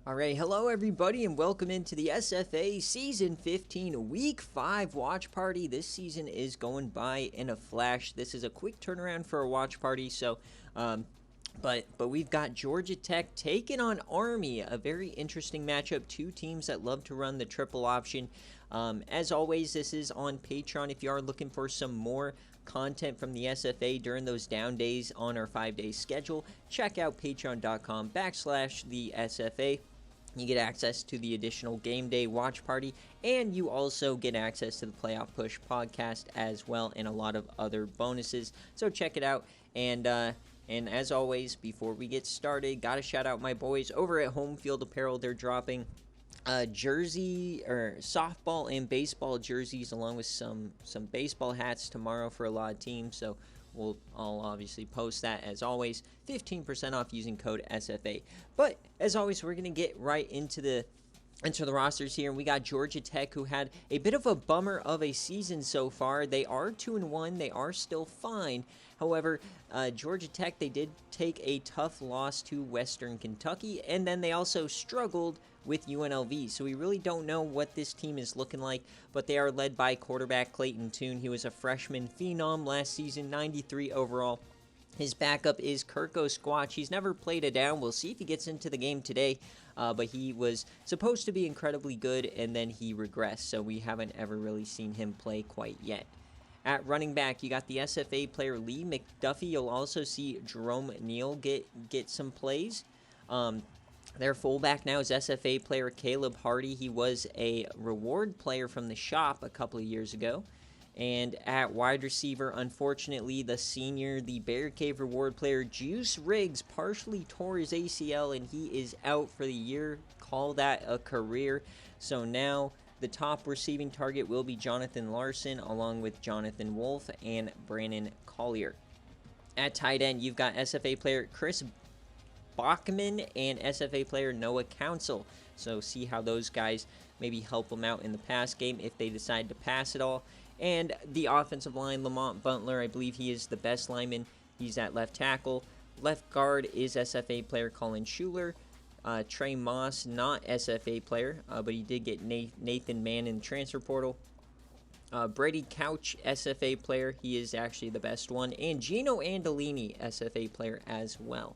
All right, hello everybody, and welcome into the SFA Season 15 Week 5 watch party. This season is going by in a flash. This is a quick turnaround for a watch party, but we've got Georgia Tech taking on Army, a very interesting matchup. Two teams that love to run the triple option. As always, this is on Patreon. If you are looking for some more content from the SFA during those down days on our 5-day schedule, check out patreon.com/the SFA. You get access to the additional game day watch party, and you also get access to the Playoff Push podcast as well, and a lot of other bonuses. So check it out. And as always, before we get started, gotta shout out my boys over at Home Field Apparel. They're dropping jersey or softball and baseball jerseys, along with some baseball hats tomorrow for a lot of teams. So I'll obviously post that as always. 15% off using code SFA. But as always, we're gonna get right into the rosters here, and we got Georgia Tech, who had a bit of a bummer of a season so far. They are 2-1. They are still fine. However, Georgia Tech, they did take a tough loss to Western Kentucky, and then they also struggled with UNLV. So we really don't know what this team is looking like, but they are led by quarterback Clayton Tune. He was a freshman phenom last season, 93 overall. His backup is Kirko Squatch. He's never played a down. We'll see if he gets into the game today, but he was supposed to be incredibly good, and then he regressed, so we haven't ever really seen him play quite yet. At running back, you got the SFA player Lee McDuffie. You'll also see Jerome Neal get some plays. Their fullback now is SFA player Caleb Hardy. He was a reward player from the shop a couple of years ago. And at wide receiver, unfortunately, the senior, the BearCave reward player Juice Riggs partially tore his ACL, and he is out for the year. Call that a career. So now the top receiving target will be Jonathan Larson, along with Jonathan Wolf and Brandon Collier. At tight end, you've got SFA player Chris Bachman and SFA player Noah Council. So see how those guys maybe help them out in the pass game if they decide to pass it all. And the offensive line, Lamont Butler, I believe he is the best lineman. He's at left tackle. Left guard is SFA player Colin Schuler. Trey Moss, not SFA player, but he did get Nathan Mann in the transfer portal. Brady Couch, SFA player. He is actually the best one. And Gino Andolini, SFA player as well.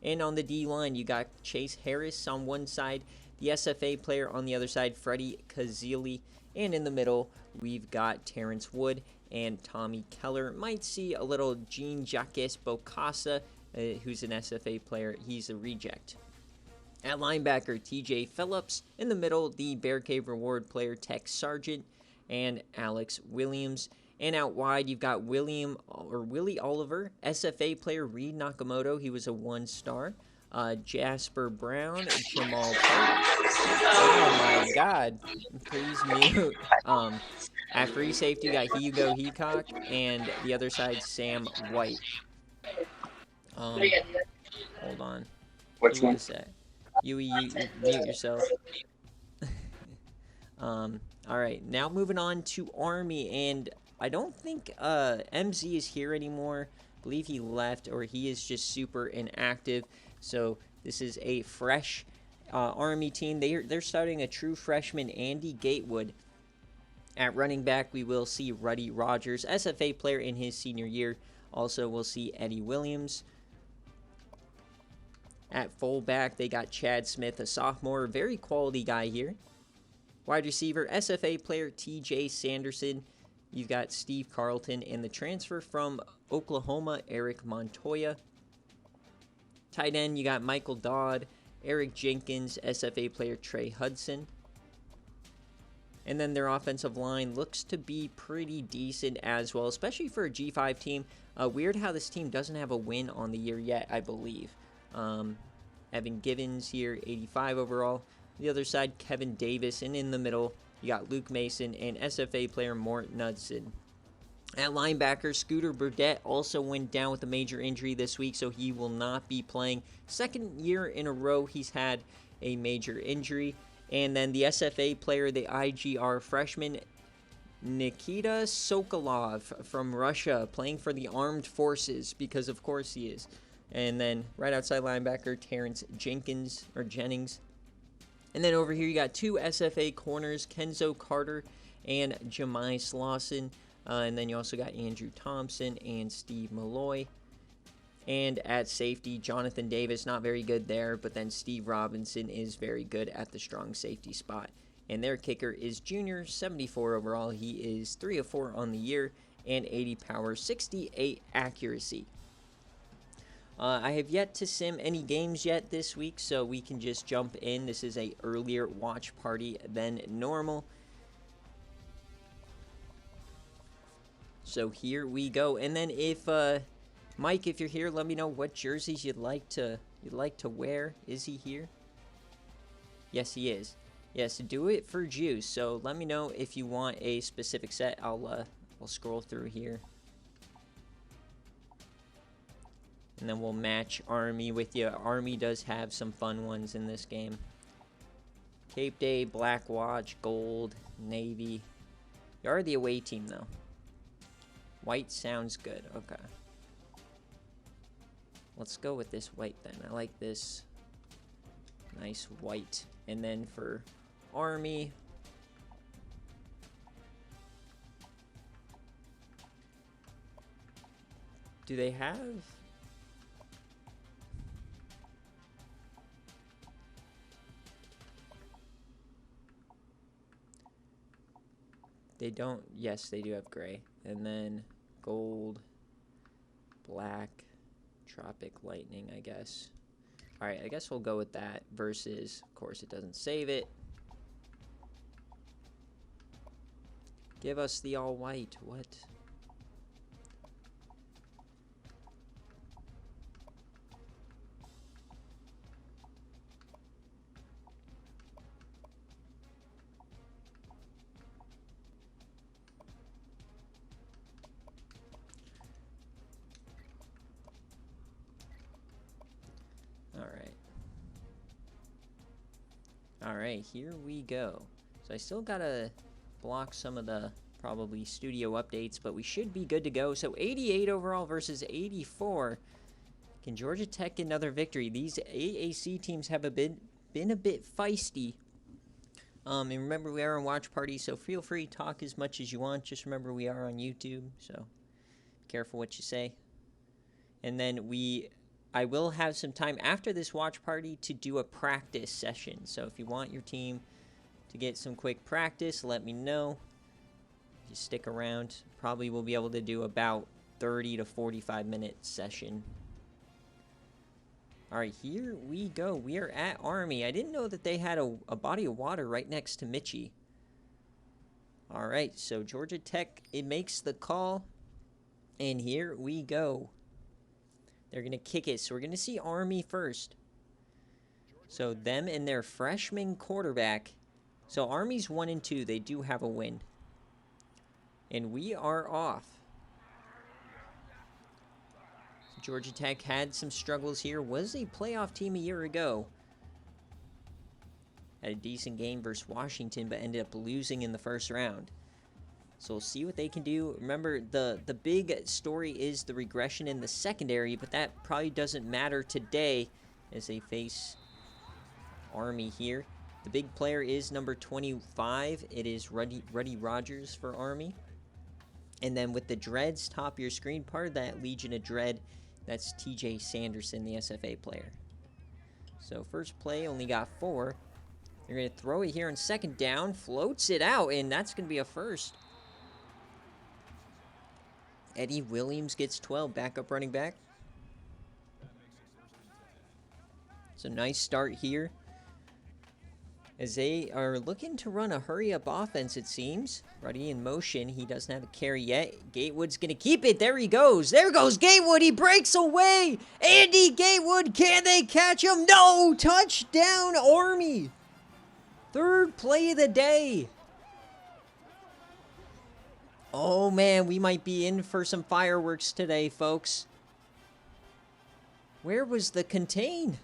And on the D-line, you got Chase Harris on one side, the SFA player on the other side, Freddie Kazili. And in the middle, we've got Terrence Wood and Tommy Keller. Might see a little Jean-Jacques Bocasa, who's an SFA player. He's a reject. At linebacker, TJ Phillips. In the middle, the BearCave reward player, Tex Sargent and Alex Williams. And out wide, you've got Willie Oliver, SFA player Reed Nakamoto. He was a 1-star. Jasper Brown, Jamal Park. Oh my God! Please mute. At free safety, you got Hugo Heacock, and the other side, Sam White. Hold on. Which Who one? is that? You mute yourself. All right, now moving on to Army, and I don't think MZ is here anymore. I believe he left, or he is just super inactive. So this is a fresh Army team. They're starting a true freshman, Andy Gatewood. At running back, we will see Ruddy Rogers, SFA player in his senior year. Also, we'll see Eddie Williams. At fullback, they got Chad Smith, a sophomore, very quality guy here. Wide receiver, SFA player TJ Sanderson. You've got Steve Carlton, and the transfer from Oklahoma, Eric Montoya. Tight end, you got Michael Dodd, Eric Jenkins, SFA player Trey Hudson. And then their offensive line looks to be pretty decent as well, especially for a G5 team. Weird how this team doesn't have a win on the year yet, I believe. Evan Givens here, 85 overall. The other side, Kevin Davis, and in the middle, you got Luke Mason and SFA player Mort Knudsen. At linebacker, Scooter Burdett also went down with a major injury this week, so he will not be playing. Second year in a row he's had a major injury. And then the SFA player, the IGR freshman, Nikita Sokolov from Russia, playing for the armed forces, because of course he is. And then right outside linebacker, Terrence Jennings. And then over here you got two SFA corners, Kenzo Carter and Jamice Lawson. And then you also got Andrew Thompson and Steve Malloy. And at safety, Jonathan Davis, not very good there, but then Steve Robinson is very good at the strong safety spot. And their kicker is Junior, 74 overall. He is 3 of 4 on the year and 80 power, 68 accuracy. I have yet to sim any games yet this week, so we can just jump in. This is a earlier watch party than normal. So here we go. And then if Mike, if you're here, let me know what jerseys you'd like to wear. Is he here? Yes, he is. Yes, do it for Juice. So let me know if you want a specific set. I'll scroll through here. And then we'll match Army with you. Army does have some fun ones in this game. Cape Day, Black Watch, Gold, Navy. You are the away team, though. White sounds good. Okay. Let's go with this white, then. I like this nice white. And then for Army... do they have... they don't. Yes, they do have gray. And then gold, black, tropic lightning, I guess. All right, I guess we'll go with that versus, of course, it doesn't save it. Give us the all white. What? Alright, here we go. So I still gotta block some of the probably studio updates, but we should be good to go. So 88 overall versus 84. Can Georgia Tech get another victory? These AAC teams have been a bit feisty. And remember, we are on Watch Party, so feel free to talk as much as you want. Just remember, we are on YouTube, so be careful what you say. And then I will have some time after this watch party to do a practice session. So if you want your team to get some quick practice, let me know. Just stick around. Probably we'll be able to do about 30 to 45 minute session. All right, here we go. We are at Army. I didn't know that they had a body of water right next to Mitchie. All right, so Georgia Tech, it makes the call. And here we go. They're going to kick it. So we're going to see Army first. So them and their freshman quarterback. So Army's 1-2. They do have a win. And we are off. Georgia Tech had some struggles here. Was a playoff team a year ago. Had a decent game versus Washington, but ended up losing in the first round. So we'll see what they can do. Remember, the big story is the regression in the secondary, but that probably doesn't matter today as they face Army here. The big player is number 25. It is Ruddy Rogers for Army. And then with the dreads top of your screen, part of that Legion of Dread, that's TJ Sanderson, the SFA player. So first play, only got 4. They're going to throw it here on second down, floats it out, and that's going to be a first. Eddie Williams gets 12, backup running back. It's a nice start here, as they are looking to run a hurry-up offense, it seems. Ruddy in motion. He doesn't have a carry yet. Gatewood's going to keep it. There he goes. There goes Gatewood. He breaks away. Andy Gatewood, can they catch him? No! Touchdown, Army. Third play of the day. Oh, man, we might be in for some fireworks today, folks. Where was the contain?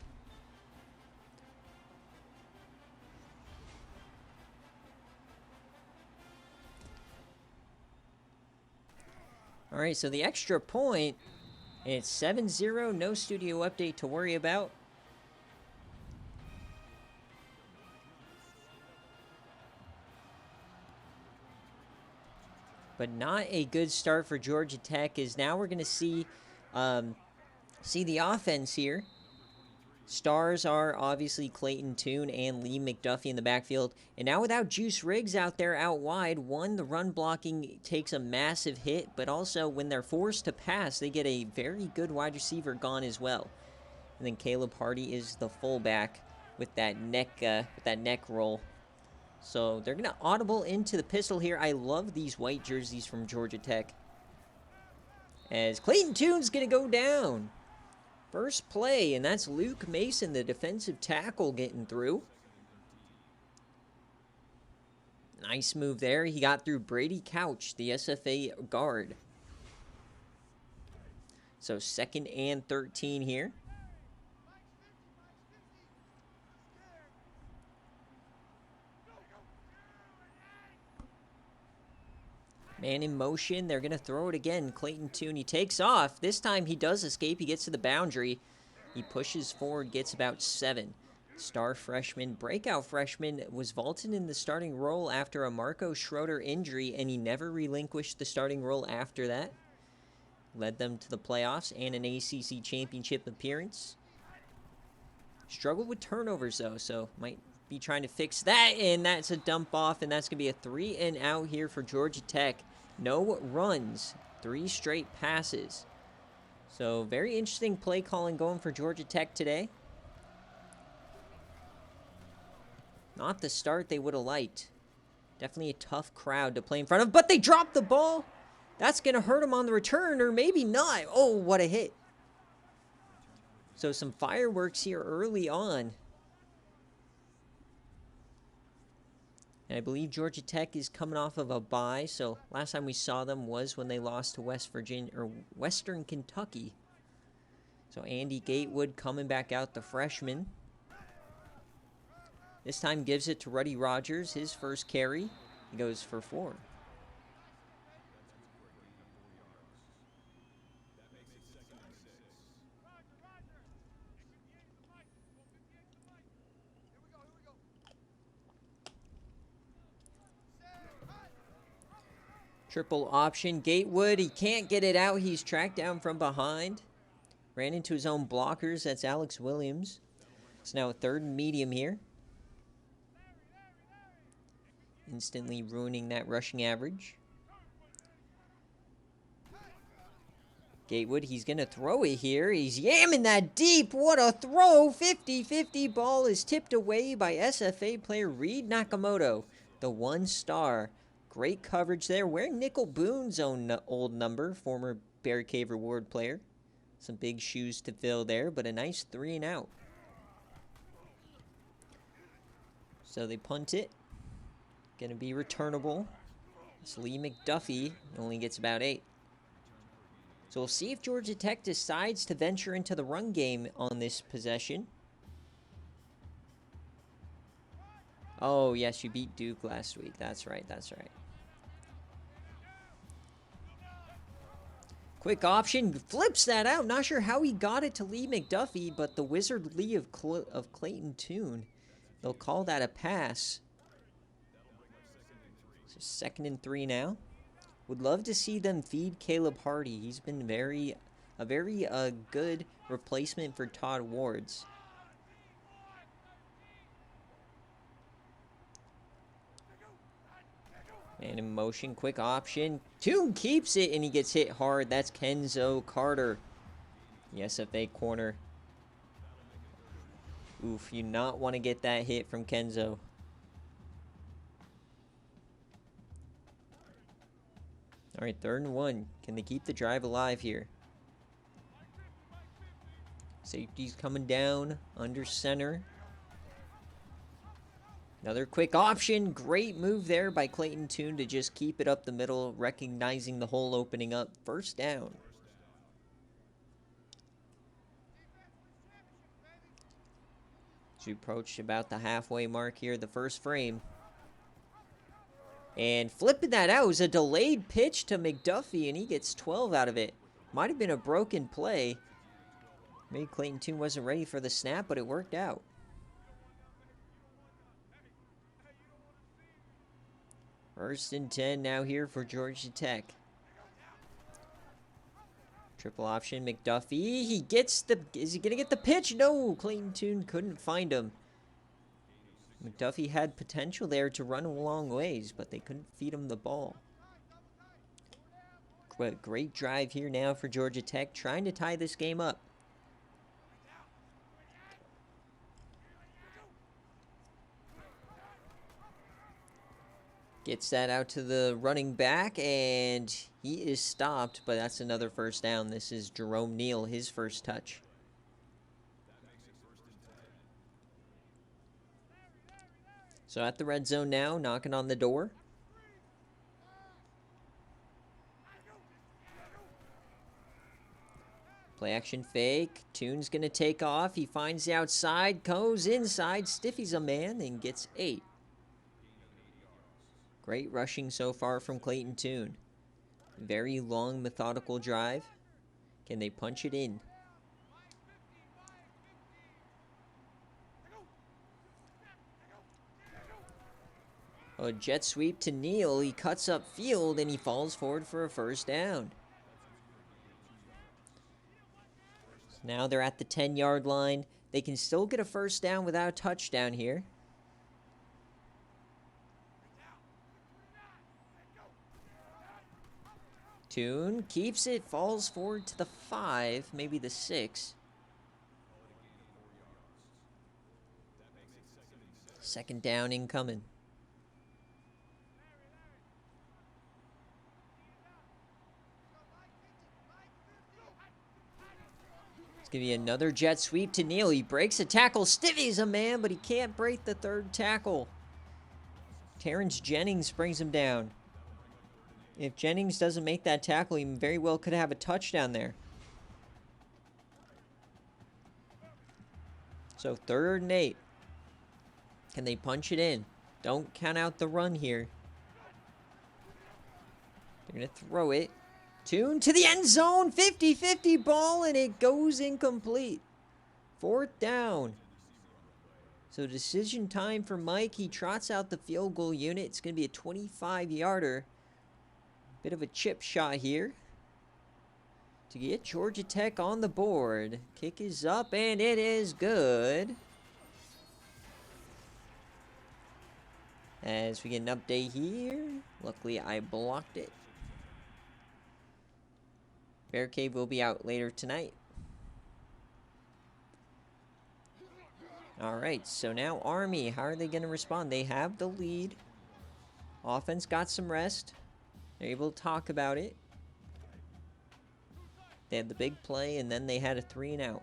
All right, so the extra point, and it's 7-0, no studio update to worry about. but not a good start for Georgia Tech, as now we're going to see the offense here. Stars are obviously Clayton Tune and Lee McDuffie in the backfield. And now without Juice Riggs out there out wide, the run blocking takes a massive hit, but also when they're forced to pass, they get a very good wide receiver gone as well. And then Caleb Hardy is the fullback with that neck roll. So they're going to audible into the pistol here. I love these white jerseys from Georgia Tech, as Clayton Tune's going to go down. First play, and that's Luke Mason, the defensive tackle, getting through. Nice move there. He got through Brady Couch, the SFA guard. So 2nd and 13 here. Man in motion. They're going to throw it again. Clayton Tune, he takes off. This time he does escape. He gets to the boundary. He pushes forward, gets about 7. Star freshman, breakout freshman, was vaulted in the starting role after a Marco Schroeder injury, and he never relinquished the starting role after that. Led them to the playoffs and an ACC championship appearance. Struggled with turnovers, though, so might be trying to fix that, and that's a dump off, and that's going to be a 3 and out here for Georgia Tech. No runs, 3 straight passes. So very interesting play calling going for Georgia Tech today. Not the start they would have liked. Definitely a tough crowd to play in front of, but they dropped the ball. That's going to hurt them on the return, or maybe not. Oh, what a hit. So some fireworks here early on. And I believe Georgia Tech is coming off of a bye, so last time we saw them was when they lost to Western Kentucky. So Andy Gatewood coming back out, the freshman. This time gives it to Ruddy Rogers, his first carry. He goes for 4. Triple option. Gatewood, he can't get it out. He's tracked down from behind. Ran into his own blockers. That's Alex Williams. It's now a 3rd and medium here. Instantly ruining that rushing average. Gatewood, he's going to throw it here. He's yamming that deep. What a throw. 50-50 ball is tipped away by SFA player Reed Nakamoto, the 1-star. Great coverage there. Wearing Nickel Boone's old number, former BearCave reward player. Some big shoes to fill there, but a nice 3 and out. So they punt it. Going to be returnable. It's Lee McDuffie. Only gets about 8. So we'll see if Georgia Tech decides to venture into the run game on this possession. Oh, yes, you beat Duke last week. That's right, that's right. Quick option, flips that out. Not sure how he got it to Lee McDuffie, but the Wizard Lee of Clayton Tune, they'll call that a pass. So 2nd and 3 now. Would love to see them feed Caleb Hardy. He's been a very good replacement for Todd Wards. Man in motion, quick option. Tune keeps it, and he gets hit hard. That's Kenzo Carter, the SFA corner. Oof, you not want to get that hit from Kenzo. All right, 3rd and 1. Can they keep the drive alive here? Safety's coming down under center. Another quick option. Great move there by Clayton Tune to just keep it up the middle, recognizing the hole opening up. 1st down. So we approached about the halfway mark here, the 1st frame. And flipping that out was a delayed pitch to McDuffie, and he gets 12 out of it. Might have been a broken play. Maybe Clayton Tune wasn't ready for the snap, but it worked out. First and 10 now here for Georgia Tech. Triple option, McDuffie. He gets the... Is he going to get the pitch? No, Clayton Tune couldn't find him. McDuffie had potential there to run a long ways, but they couldn't feed him the ball. Great drive here now for Georgia Tech, trying to tie this game up. Gets that out to the running back, and he is stopped, but that's another first down. This is Jerome Neal, his first touch. So at the red zone now, knocking on the door. Play action fake. Tune's going to take off. He finds the outside, goes inside, stiffies a man, and gets 8. Great rushing so far from Clayton Tune. Very long, methodical drive. Can they punch it in? A jet sweep to Neal. He cuts up field, and he falls forward for a first down. Now they're at the 10-yard line. They can still get a first down without a touchdown here. Tune keeps it, falls forward to the 5, maybe the 6. Second down incoming. It's going to be another jet sweep to Neal. He breaks a tackle, stiffies a man, but he can't break the third tackle. Terrence Jennings brings him down. If Jennings doesn't make that tackle, he very well could have a touchdown there. So 3rd and 8. Can they punch it in? Don't count out the run here. They're going to throw it. Tune to the end zone. 50-50 ball, and it goes incomplete. 4th down. So decision time for Mike. He trots out the field goal unit. It's going to be a 25-yarder. Bit of a chip shot here to get Georgia Tech on the board. Kick is up, and it is good. As we get an update here. Luckily, I blocked it. BearCave will be out later tonight. Alright, so now Army, how are they going to respond? They have the lead. Offense got some rest. They're able to talk about it. They had the big play, and then they had a 3-and-out.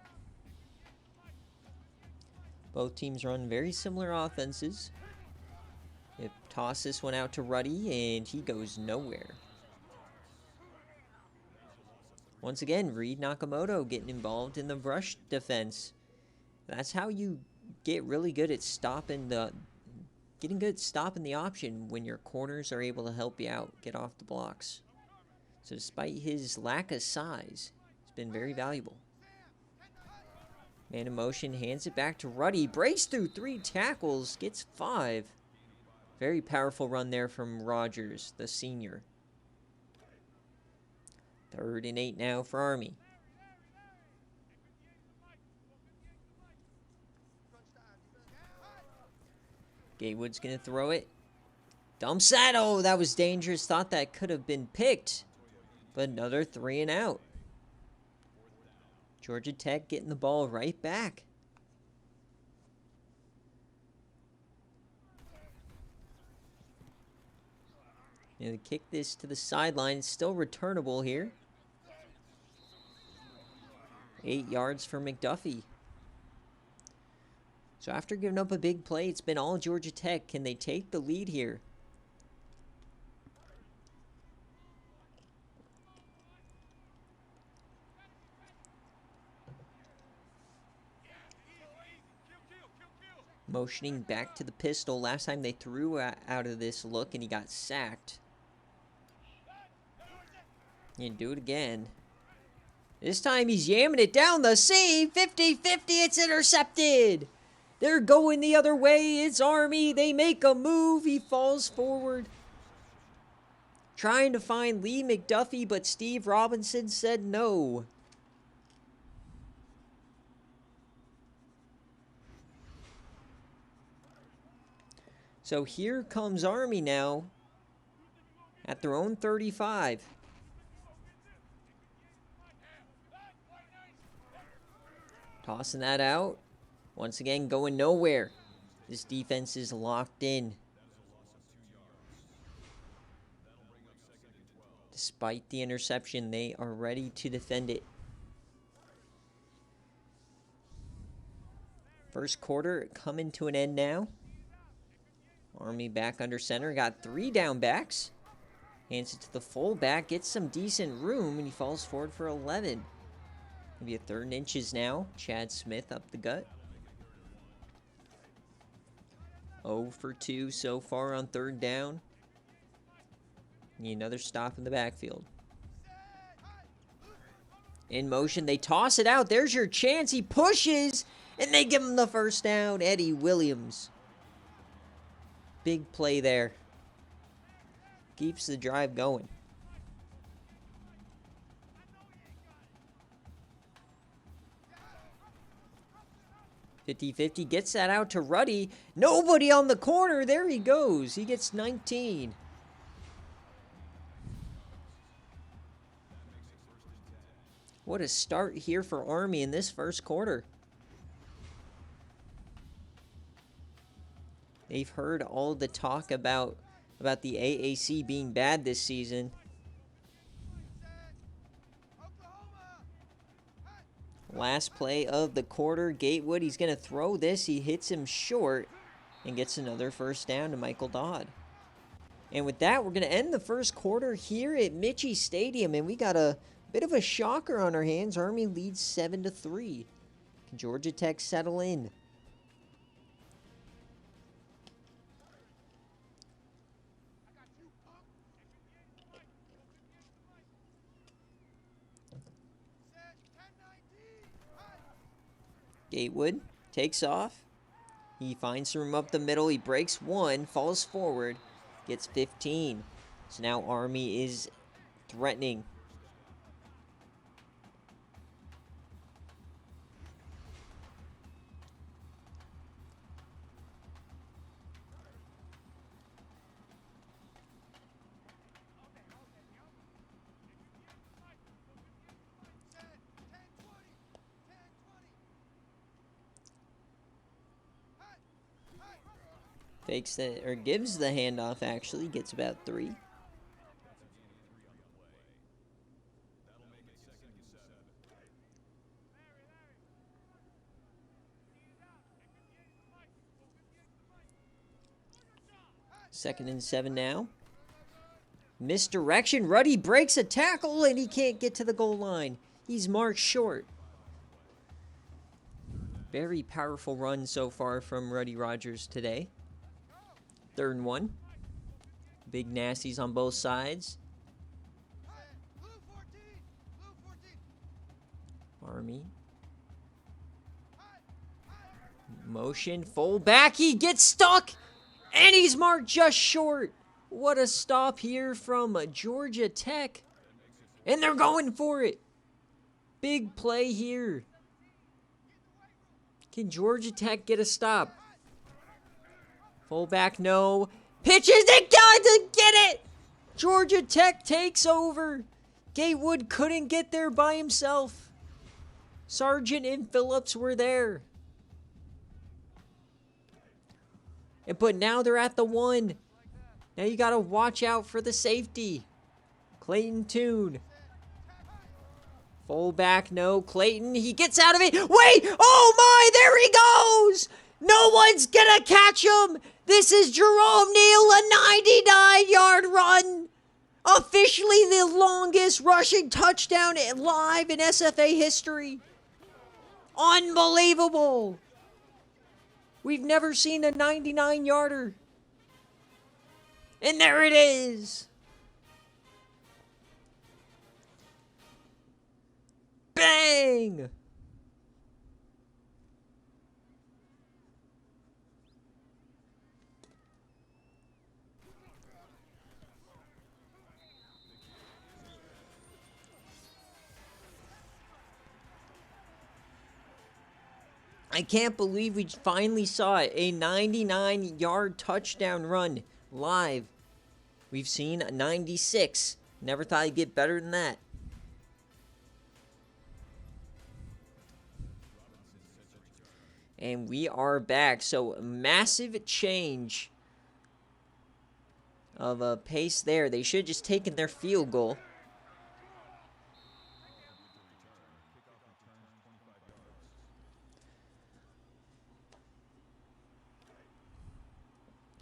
Both teams run very similar offenses. They toss this one out to Ruddy, and he goes nowhere. Once again, Reed Nakamoto getting involved in the rush defense. That's how you get really good at stopping the... Getting good at stopping the option when your corners are able to help you out, get off the blocks. So despite his lack of size, he's been very valuable. Man in motion, hands it back to Ruddy. Breaks through 3 tackles, gets 5. Very powerful run there from Rogers, the senior. 3rd and 8 now for Army. Gaywood's going to throw it. Dumps that. Oh, that was dangerous. Thought that could have been picked. But another 3-and-out. Georgia Tech getting the ball right back. They kick this to the sideline. It's still returnable here. 8 yards for McDuffie. So after giving up a big play, it's been all Georgia Tech. Can they take the lead here? Motioning back to the pistol. Last time they threw out of this look and he got sacked. And do it again. This time he's yamming it down the seam. 50-50, it's intercepted. They're going the other way. It's Army. They make a move. He falls forward. Trying to find Lee McDuffie, but Steve Robinson said no. So here comes Army now at their own 35. Tossing that out. Once again, going nowhere. This defense is locked in. Despite the interception, they are ready to defend it. First quarter coming to an end now. Army back under center. Got 3 down backs. Hands it to the fullback. Gets some decent room, and he falls forward for 11. Maybe a 3rd and inches now. Chad Smith up the gut. 0 for 2 so far on 3rd down. Need another stop in the backfield. In motion, they toss it out. There's your chance. He pushes, and they give him the first down. Eddie Williams. Big play there. Keeps the drive going. (50-50) gets that out to Ruddy. Nobody on the corner. There he goes. He gets 19. What a start here for Army in this first quarter. They've heard all the talk about the AAC being bad this season. Last play of the quarter, Gatewood, he's going to throw this. He hits him short and gets another first down to Michael Dodd. And with that, we're going to end the first quarter here at Michie Stadium, and we got a bit of a shocker on our hands. Army leads 7-3. Can Georgia Tech settle in? Gatewood takes off. He finds room up the middle. He breaks 1, falls forward, gets 15. So now Army is threatening. Fakes it, or gives the handoff, actually. Gets about 3. Second and 7 now. Misdirection. Ruddy breaks a tackle, and he can't get to the goal line. He's marked short. Very powerful run so far from Ruddy Rogers today. 3rd and 1. Big nasties on both sides. Army. Motion. Fullback. He gets stuck. And he's marked just short. What a stop here from Georgia Tech. And they're going for it. Big play here. Can Georgia Tech get a stop? Fullback, no. Pitches, they got to get it! Georgia Tech takes over. Gatewood couldn't get there by himself. Sargent and Phillips were there. But now they're at the 1. Now you got to watch out for the safety. Clayton Toon. Fullback, no. Clayton, he gets out of it. Wait! Oh my, there he goes! No one's gonna catch him! This is Jerome Neal, a 99-yard run! Officially the longest rushing touchdown live in SFA history. Unbelievable! We've never seen a 99-yarder. And there it is! Bang! I can't believe we finally saw it. A 99-yard touchdown run live. We've seen 96. Never thought I'd get better than that. And we are back. So, massive change of a pace there. They should have just taken their field goal.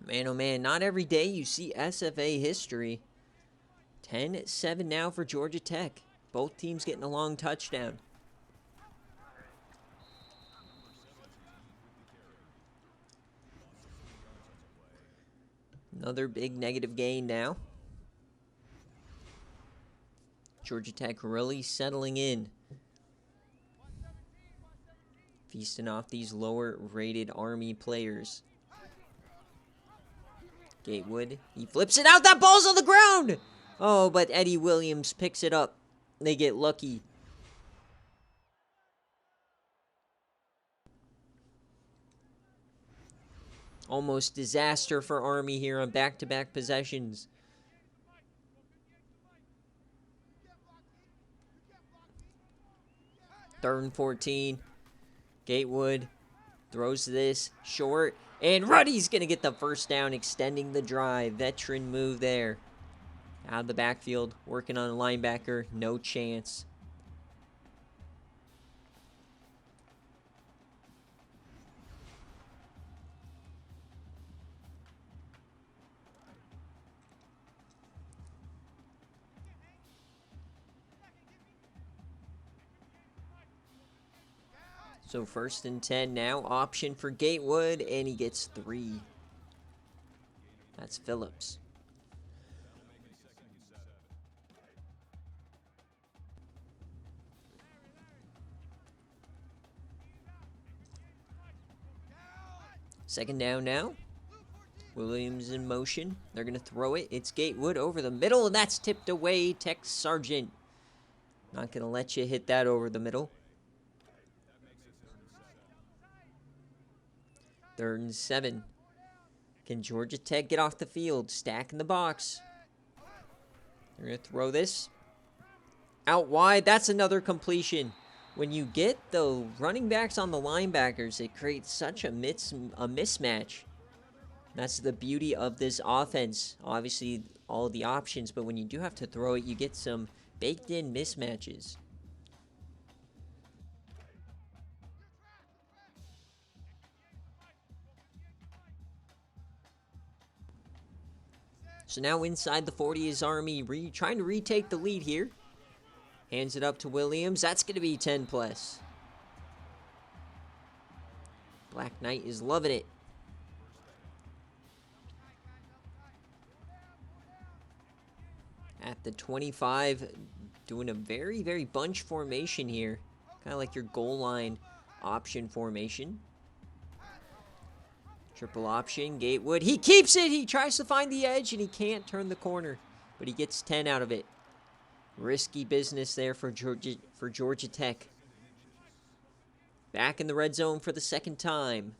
Man, oh man, not every day you see SFA history. 10-7 now for Georgia Tech. Both teams getting a long touchdown. Another big negative gain now. Georgia Tech really settling in. Feasting off these lower-rated Army players. Gatewood, he flips it out. That ball's on the ground! Oh, but Eddie Williams picks it up. They get lucky. Almost disaster for Army here on back-to-back possessions. Third and 14. Gatewood throws this short. And Ruddy's going to get the first down, extending the drive. Veteran move there. Out of the backfield, working on a linebacker. No chance. So 1st and 10 now. Option for Gatewood, and he gets 3. That's Phillips. Second down now. Williams in motion. They're going to throw it. It's Gatewood over the middle, and that's tipped away. Tech Sargent. Not going to let you hit that over the middle. 3rd and 7. Can Georgia Tech get off the field? Stack in the box. They're going to throw this out wide. That's another completion. When you get the running backs on the linebackers, it creates such a mismatch. That's the beauty of this offense. Obviously, all the options, but when you do have to throw it, you get some baked-in mismatches. So now inside the 40 is Army, trying to retake the lead here. Hands it up to Williams. That's going to be 10 plus. Black Knight is loving it. At the 25, doing a very, very bunch formation here. Kind of like your goal line option formation. Triple option, Gatewood. He keeps it. He tries to find the edge, and he can't turn the corner. But he gets 10 out of it. Risky business there for Georgia Tech. Back in the red zone for the second time.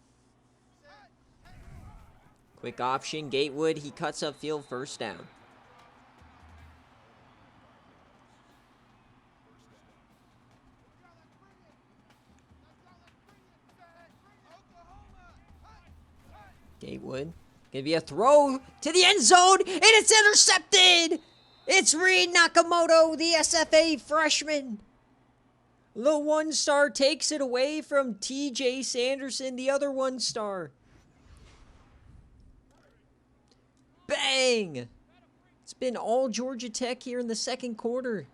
Quick option, Gatewood. He cuts upfield, first down. Gatewood. Gonna be a throw to the end zone, and it's intercepted! It's Reed Nakamoto, the SFA freshman. The 1-star takes it away from TJ Sanderson, the other 1-star. Bang! It's been all Georgia Tech here in the second quarter.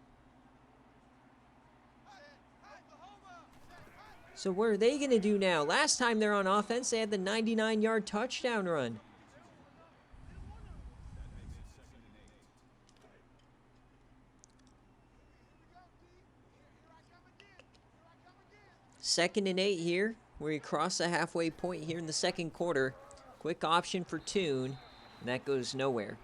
So what are they going to do now? Last time they're on offense, they had the 99-yard touchdown run. Second and 8 here. We cross the halfway point here in the second quarter. Quick option for Toon, and that goes nowhere.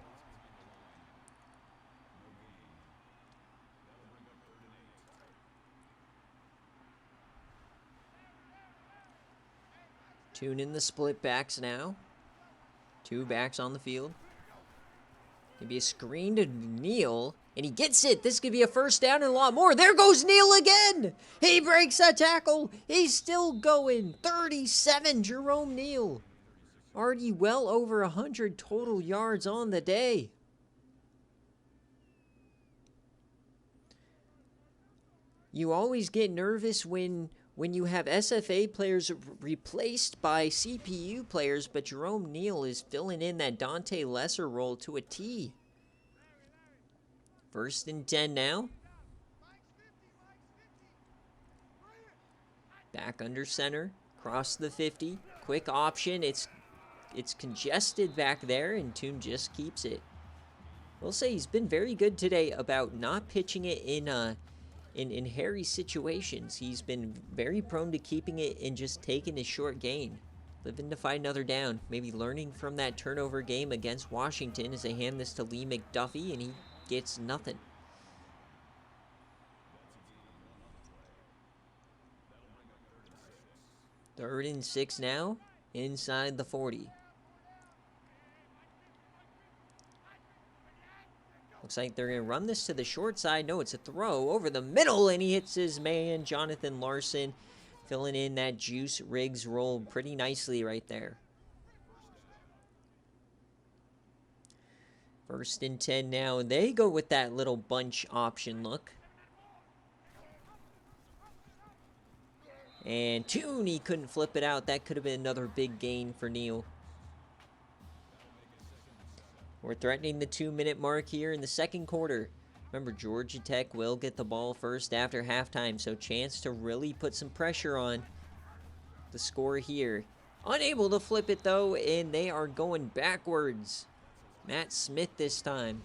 Tune in the split backs now. 2 backs on the field. Gonna be a screen to Neal, and he gets it. This could be a first down and a lot more. There goes Neal again. He breaks a tackle. He's still going. 37, Jerome Neal. Already well over 100 total yards on the day. You always get nervous when you have SFA players replaced by CPU players, but Jerome Neal is filling in that Dante Lesser role to a T. 1st and 10 now. Back under center, across the 50. Quick option. It's congested back there, and Toon just keeps it. We'll say he's been very good today about not pitching it in hairy situations. He's been very prone to keeping it and just taking a short gain. Living to find another down. Maybe learning from that turnover game against Washington as they hand this to Lee McDuffie, and he gets nothing. Third and 6 now, inside the 40. Looks like they're going to run this to the short side. No, it's a throw over the middle, and he hits his man, Jonathan Larson, filling in that Juice Riggs role pretty nicely right there. 1st and 10 now, and they go with that little bunch option look. And Toon, he couldn't flip it out. That could have been another big gain for Neal. We're threatening the 2-minute mark here in the second quarter. Remember, Georgia Tech will get the ball first after halftime, so chance to really put some pressure on the score here. Unable to flip it, though, and they are going backwards. Matt Smith this time.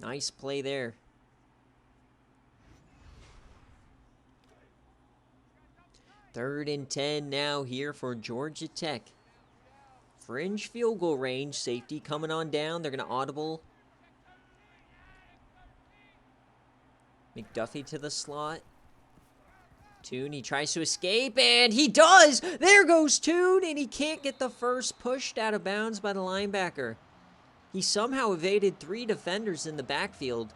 Nice play there. Third and 10 now here for Georgia Tech. Fringe field goal range. Safety coming on down. They're going to audible. McDuffie to the slot. Toon, he tries to escape, and he does! There goes Toon, and he can't get the first pushed out of bounds by the linebacker. He somehow evaded 3 defenders in the backfield,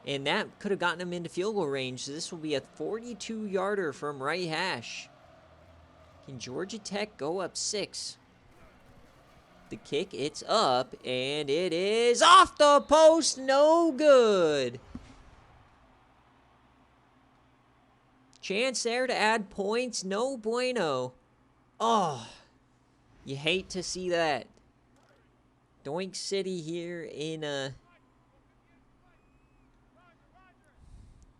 and that could have gotten him into field goal range. So this will be a 42-yarder from right hash. Can Georgia Tech go up 6? The kick, it's up, and it is off the post. No good. Chance there to add points. No bueno. Oh, you hate to see that. Doink City here in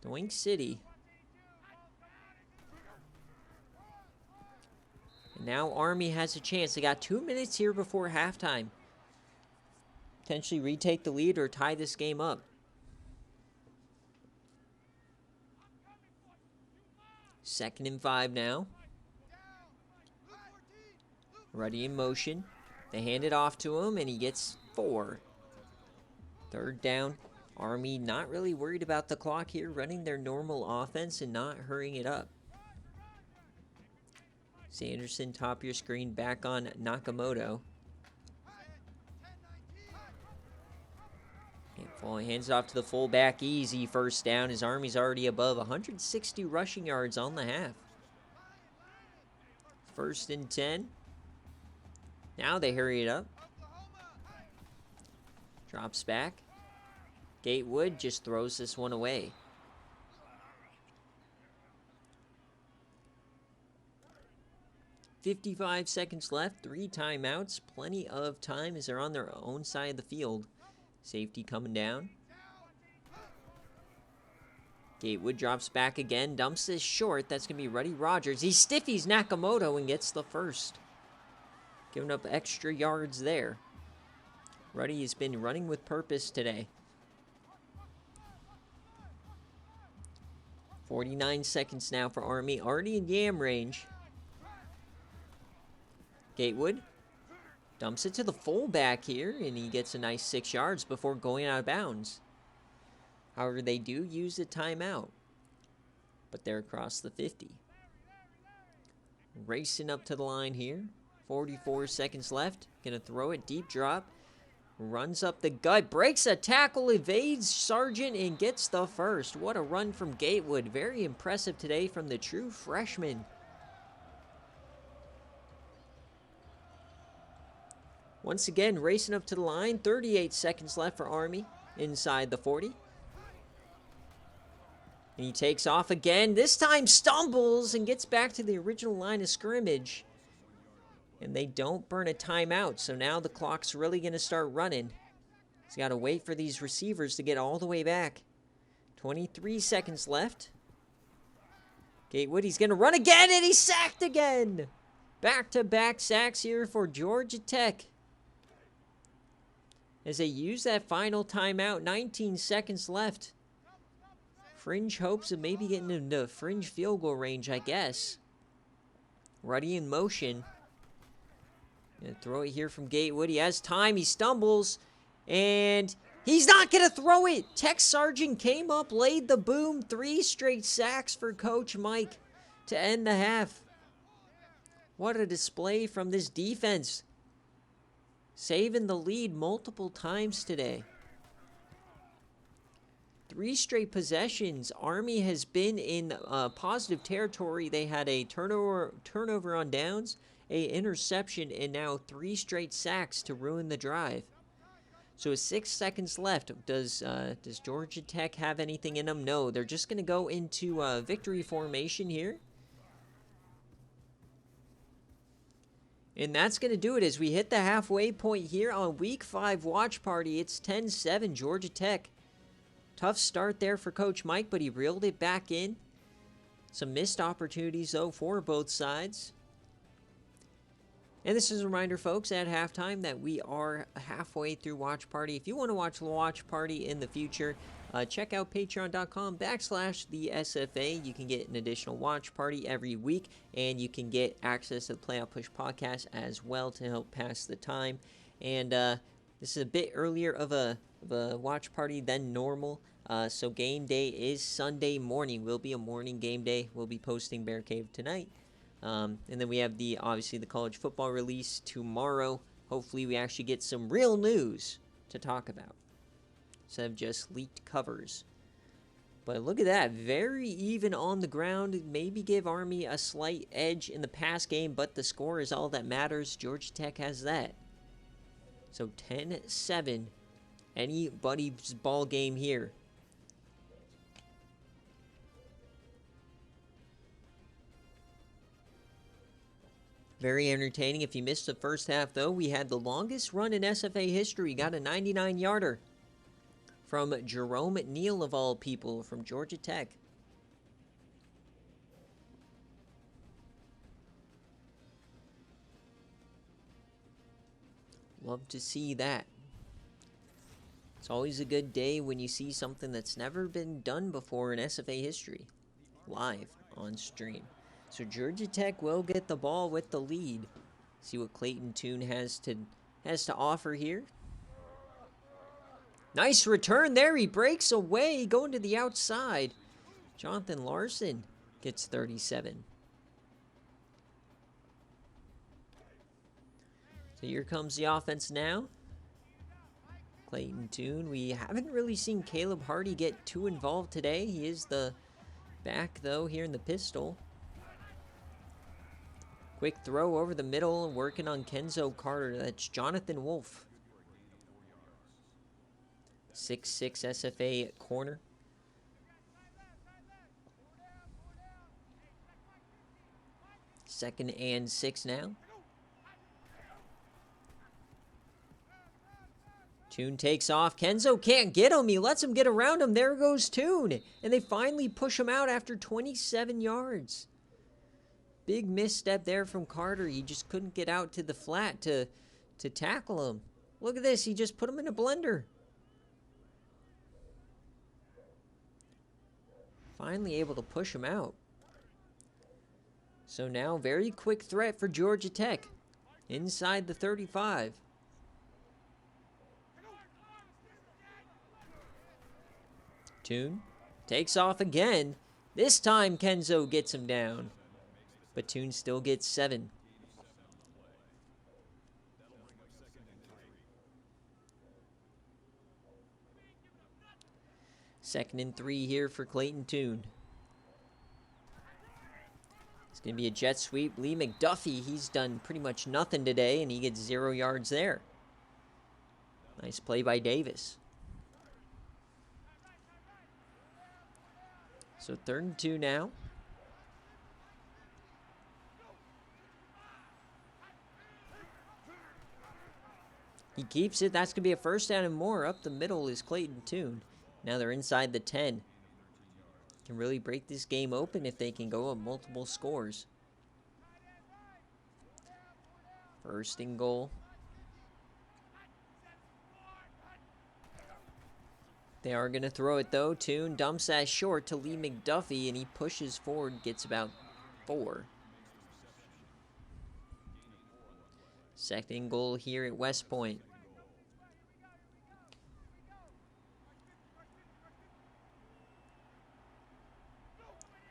Doink City. And now Army has a chance. They got 2 minutes here before halftime. Potentially retake the lead or tie this game up. 2nd and 5 now. Ready in motion. They hand it off to him, and he gets 4. 3rd down. Army not really worried about the clock here, running their normal offense and not hurrying it up. Sanderson, top of your screen, back on Nakamoto. Hands it off to the fullback. Easy first down. His Army's already above 160 rushing yards on the half. 1st and 10. Now they hurry it up. Drops back. Gatewood just throws this one away. .55 seconds left. 3 timeouts. Plenty of time as they're on their own side of the field. Safety coming down. Gatewood drops back again. Dumps this short. That's going to be Ruddy Rogers. He stiffies Nakamoto and gets the first. Giving up extra yards there. Ruddy has been running with purpose today. 49 seconds now for Army. Already in yam range. Gatewood dumps it to the fullback here, and he gets a nice 6 yards before going out of bounds. However, they do use the timeout, but they're across the 50. Racing up to the line here. 44 seconds left. Gonna throw it. Deep drop. Runs up the gut. Breaks a tackle. Evades Sargent and gets the first. What a run from Gatewood. Very impressive today from the true freshman. Once again, racing up to the line. 38 seconds left for Army. Inside the 40. And he takes off again. This time stumbles and gets back to the original line of scrimmage. And they don't burn a timeout. So now the clock's really going to start running. He's got to wait for these receivers to get all the way back. 23 seconds left. Gatewood, he's going to run again, and he's sacked again. Back-to-back sacks here for Georgia Tech. As they use that final timeout, 19 seconds left. Fringe hopes of maybe getting into fringe field goal range, I guess. Ruddy in motion. Gonna throw it here from Gatewood. He has time. He stumbles. And he's not going to throw it. Tech Sargent came up, laid the boom. 3 straight sacks for Coach Mike to end the half. What a display from this defense. Saving the lead multiple times today. 3 straight possessions. Army has been in positive territory. They had a turnover on downs, a interception, and now 3 straight sacks to ruin the drive. So with 6 seconds left, does Georgia Tech have anything in them? No, they're just going to go into victory formation here. And that's going to do it as we hit the halfway point here on Week 5 Watch Party. It's 10-7 Georgia Tech. Tough start there for Coach Mike, but he reeled it back in. Some missed opportunities, though, for both sides. And this is a reminder, folks, at halftime that we are halfway through Watch Party. If you want to watch the Watch Party in the future, check out patreon.com/the SFA. You can get an additional Watch Party every week, and you can get access to the Playoff Push podcast as well to help pass the time. And this is a bit earlier of a Watch Party than normal. So game day is Sunday morning. Will be a morning game day. We'll be posting BearCave tonight. And then we have obviously the college football release tomorrow. Hopefully we actually get some real news to talk about instead of just leaked covers. But look at that. Very even on the ground. Maybe give Army a slight edge in the pass game, but the score is all that matters. Georgia Tech has that. So 10-7. Anybody's ball game here. Very entertaining. If you missed the first half, though, we had the longest run in SFA history. Got a 99-yarder from Jerome Neal, of all people, from Georgia Tech. Love to see that. It's always a good day when you see something that's never been done before in SFA history, live on stream. So Georgia Tech will get the ball with the lead. See what Clayton Toon has to offer here. Nice return there. He breaks away, going to the outside. Jonathan Larson gets 37. So here comes the offense now. Clayton Toon. We haven't really seen Caleb Hardy get too involved today. He is the back, though, here in the pistol. Quick throw over the middle, working on Kenzo Carter. That's Jonathan Wolf. 6'6" SFA corner. Second and 6 now. Toon takes off. Kenzo can't get him. He lets him get around him. There goes Toon. And they finally push him out after 27 yards. Big misstep there from Carter. He just couldn't get out to the flat to tackle him. Look at this. He just put him in a blender. Finally able to push him out. So now very quick threat for Georgia Tech. Inside the 35. Toon takes off again. This time Kenzo gets him down. but Toon still gets 7. Second and 3 here for Clayton Toon. It's going to be a jet sweep. Lee McDuffie, he's done pretty much nothing today, and he gets 0 yards there. Nice play by Davis. So 3rd and 2 now. He keeps it. That's going to be a first down and more. Up the middle is Clayton Toon. Now they're inside the 10. Can really break this game open if they can go up multiple scores. 1st and goal. They are going to throw it, though. Toon dumps that short to Lee McDuffie, and he pushes forward, gets about 4. 2nd and goal here at West Point.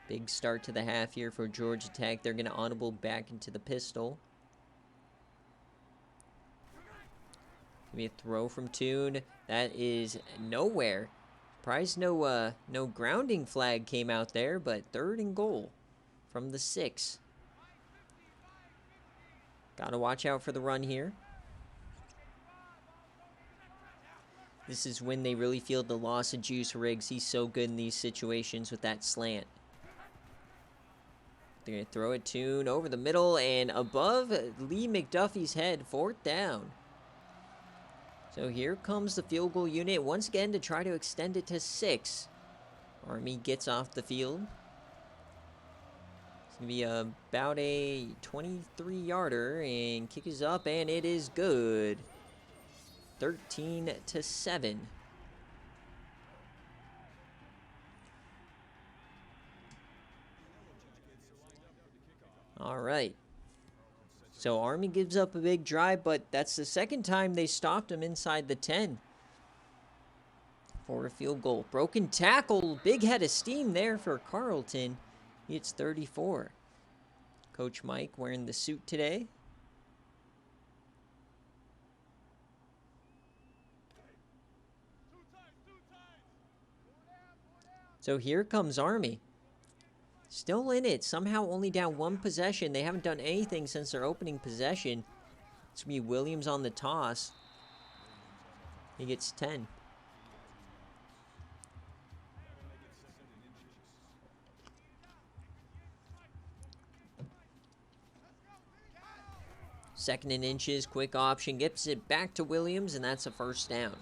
Big start to the half here for Georgia Tech. They're going to audible back into the pistol. Give me a throw from Toon. That is nowhere. Surprised no grounding flag came out there, but 3rd and goal from the 6. Got to watch out for the run here. This is when they really feel the loss of Juice Riggs. He's so good in these situations with that slant. They're going to throw it Toon over the middle and above Lee McDuffie's head. 4th down. So here comes the field goal unit once again to try to extend it to 6. Army gets off the field. It's going to be about a 23-yarder, and kick is up, and it is good. 13-7. All right. So Army gives up a big drive, but that's the 2nd time they stopped him inside the 10 for a field goal. Broken tackle, big head of steam there for Carlton. It's 34. Coach Mike wearing the suit today. So here comes Army. Still in it. Somehow only down 1 possession. They haven't done anything since their opening possession. It's going to be Williams on the toss. He gets 10. Second and inches, quick option. Gets it back to Williams, and that's a first down.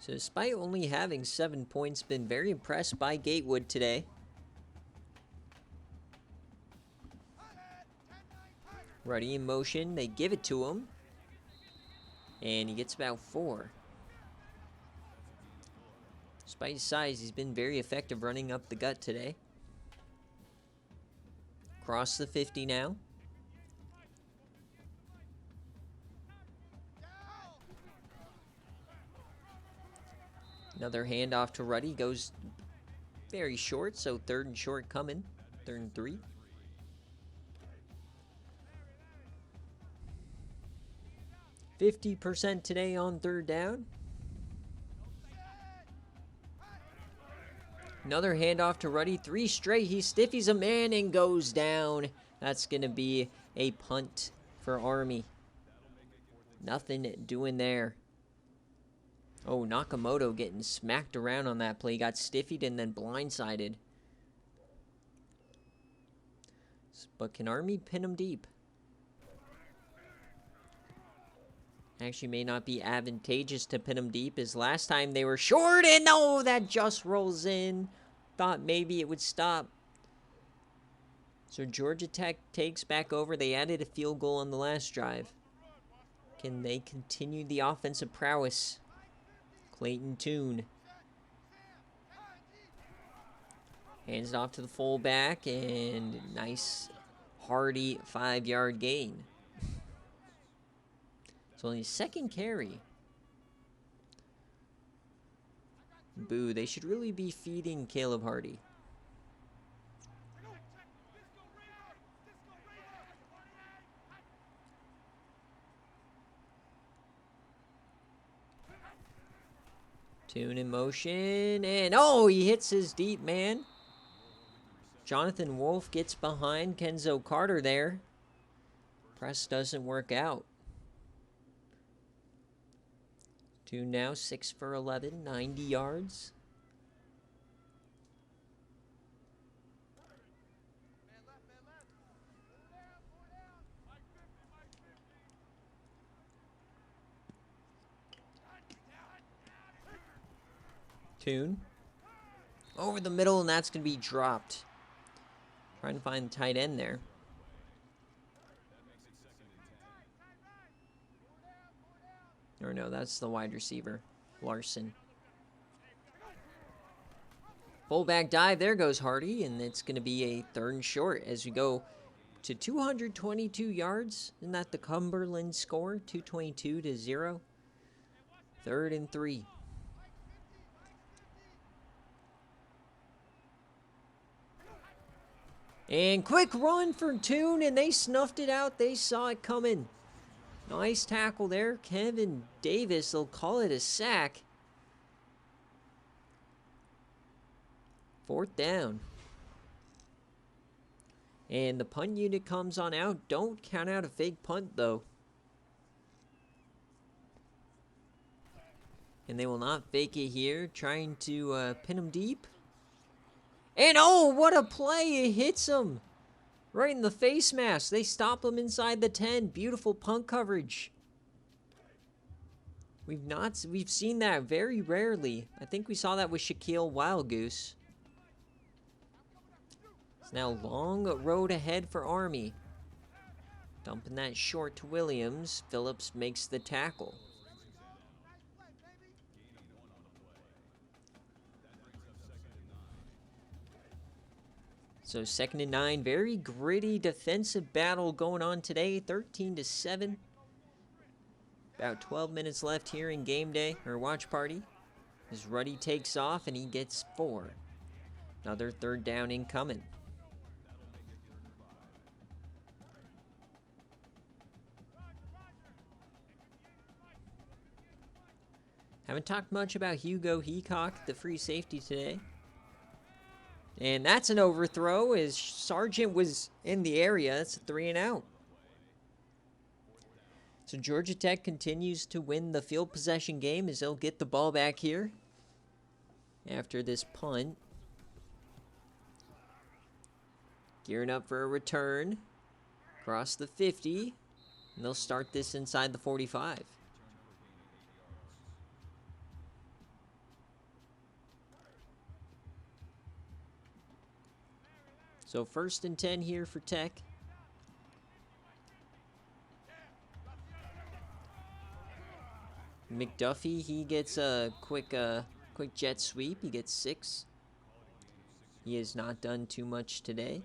So despite only having 7 points, been very impressed by Gatewood today. Ruddy in motion, they give it to him. And he gets about 4. Despite his size, he's been very effective running up the gut today. Cross the 50 now. Another handoff to Ruddy, goes very short, so 3rd and short coming. 3rd and 3. %50 today on 3rd down. Another handoff to Ruddy, 3 straight. He stiffies a man and goes down. That's going to be a punt for Army. Nothing doing there. Oh, Nakamoto getting smacked around on that play. Got stiffied and then blindsided. But can Army pin him deep? Actually may not be advantageous to pin him deep, as last time they were short, and no, that just rolls in. Thought maybe it would stop. So Georgia Tech takes back over. They added a field goal on the last drive. Can they continue the offensive prowess? Clayton Toon hands it off to the fullback, and nice hardy 5-yard gain. It's only his 2nd carry. Boo, they should really be feeding Caleb Hardy. Tune in motion, and oh, he hits his deep man. Jonathan Wolf gets behind Kenzo Carter there. Press doesn't work out. Tune now, 6 for 11, 90 yards. Tune. Over the middle, and that's going to be dropped. Trying to find the tight end there. Or no, that's the wide receiver, Larson. Fullback dive, there goes Hardy, and it's going to be a 3rd and short as we go to 222 yards. Isn't that the Cumberland score? 222 to 0. 3rd and 3. And quick run for Tune, and they snuffed it out. They saw it coming. Nice tackle there. Kevin Davis, they'll call it a sack. 4th down. And the punt unit comes on out. Don't count out a fake punt, though. And they will not fake it here. Trying to pin him deep. And oh, what a play. It hits him. Right in the face mask. They stop him inside the 10. Beautiful punt coverage. We've seen that very rarely. I think we saw that with Shaquille Wildgoose. It's now long road ahead for Army. Dumping that short to Williams. Phillips makes the tackle. So 2nd and 9, very gritty defensive battle going on today, 13 to 7. About 12 minutes left here in game day, or watch party. As Ruddy takes off and he gets 4. Another 3rd down incoming. Haven't talked much about Hugo Heacock, the free safety today. And that's an overthrow as Sargent was in the area. It's a 3 and out. So Georgia Tech continues to win the field possession game as they'll get the ball back here after this punt. Gearing up for a return. Across the 50. And they'll start this inside the 45. So 1st and 10 here for Tech. McDuffie, he gets a quick jet sweep. He gets 6. He has not done too much today.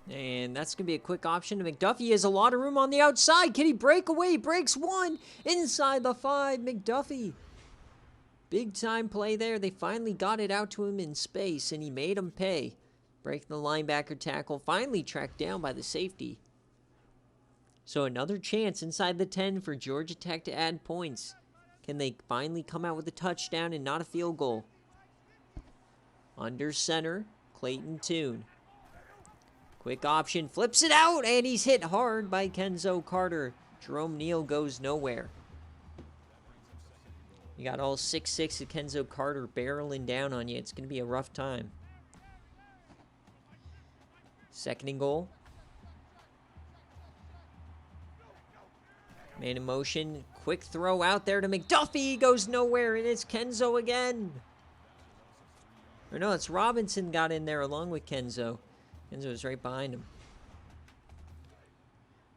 And that's going to be a quick option to McDuffie. Has a lot of room on the outside. Can he break away? Breaks 1 inside the 5. McDuffie. Big time play there. They finally got it out to him in space, and he made him pay. Breaking the linebacker tackle. Finally tracked down by the safety. So another chance inside the 10 for Georgia Tech to add points. Can they finally come out with a touchdown and not a field goal? Under center, Clayton Tune. Quick option, flips it out, and he's hit hard by Kenzo Carter. Jerome Neal goes nowhere. You got all 6'6" of Kenzo Carter barreling down on you. It's going to be a rough time. 2nd and goal. Man in motion. Quick throw out there to McDuffie. He goes nowhere, and it's Kenzo again. Or no, it's Robinson got in there along with Kenzo. Kenzo was right behind him.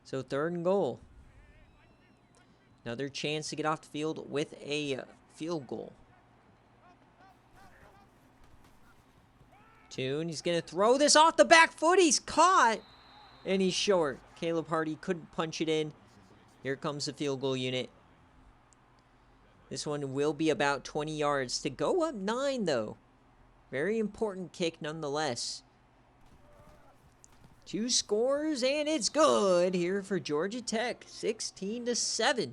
So 3rd and goal. Another chance to get off the field with a field goal. Toon, he's going to throw this off the back foot. He's caught. And he's short. Caleb Hardy couldn't punch it in. Here comes the field goal unit. This one will be about 20 yards to go up 9, though. Very important kick nonetheless. 2 scores, and it's good here for Georgia Tech. 16-7.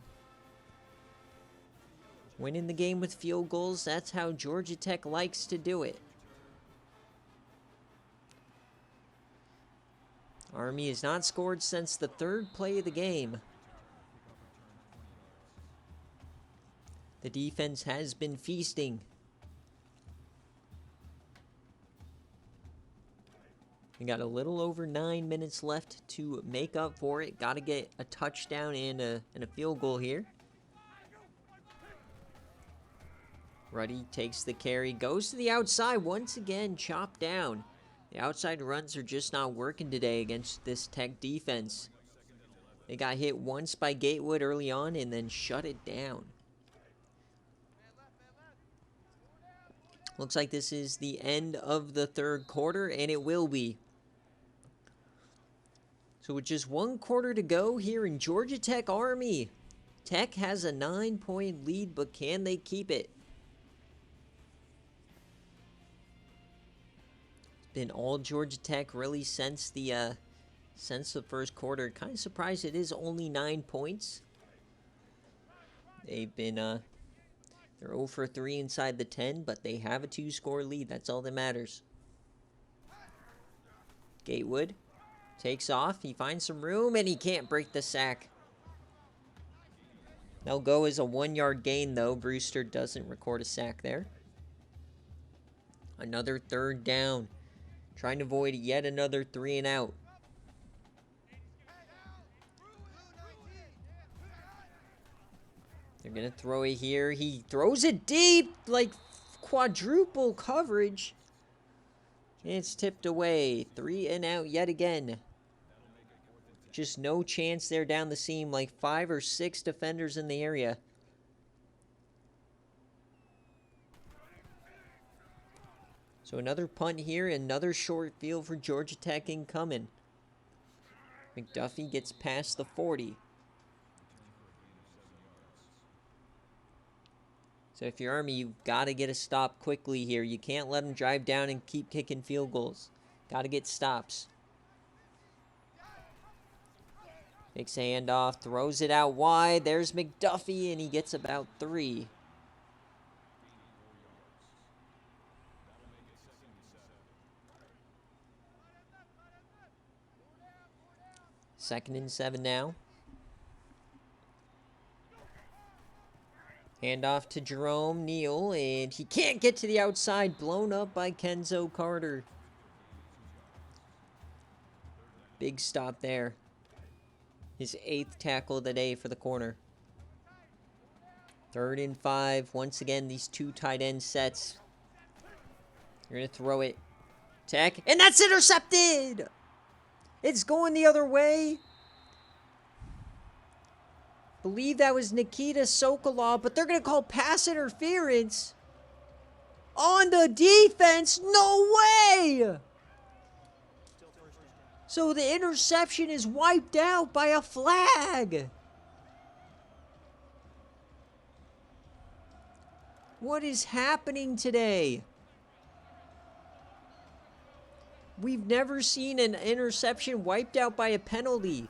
Winning the game with field goals, that's how Georgia Tech likes to do it. Army has not scored since the 3rd play of the game. The defense has been feasting. We got a little over 9 minutes left to make up for it. Got to get a touchdown and a field goal here. Ruddy takes the carry, goes to the outside, once again chopped down. The outside runs are just not working today against this Tech defense. They got hit once by Gatewood early on and then shut it down. Looks like this is the end of the 3rd quarter, and it will be. So with just 1 quarter to go here in Georgia Tech Army, Tech has a 9-point lead, but can they keep it? Been all Georgia Tech really since the 1st quarter. Kind of surprised it is only 9 points. They've been they're 0 for 3 inside the 10, but they have a 2-score lead. That's all that matters. Gatewood takes off. He finds some room, and he can't break the sack. They'll go as a 1-yard gain, though. Brewster doesn't record a sack there. Another 3rd down. Trying to avoid yet another 3 and out. They're going to throw it here. He throws it deep, like quadruple coverage. It's tipped away. 3 and out yet again. Just no chance there down the seam, like 5 or 6 defenders in the area. So another punt here, another short field for Georgia Tech incoming. McDuffie gets past the 40. So if you're Army, you've got to get a stop quickly here. You can't let them drive down and keep kicking field goals. Got to get stops. Takes a handoff, throws it out wide. There's McDuffie, and he gets about 3. Second and 7 now. Handoff to Jerome Neal, and he can't get to the outside. Blown up by Kenzo Carter. Big stop there. His 8th tackle of the day for the corner. 3rd and 5. Once again, these 2 tight end sets. You're going to throw it. Tech, and that's intercepted! It's going the other way. Believe that was Nikita Sokolov, but they're going to call pass interference on the defense. No way! So the interception is wiped out by a flag. What is happening today? We've never seen an interception wiped out by a penalty.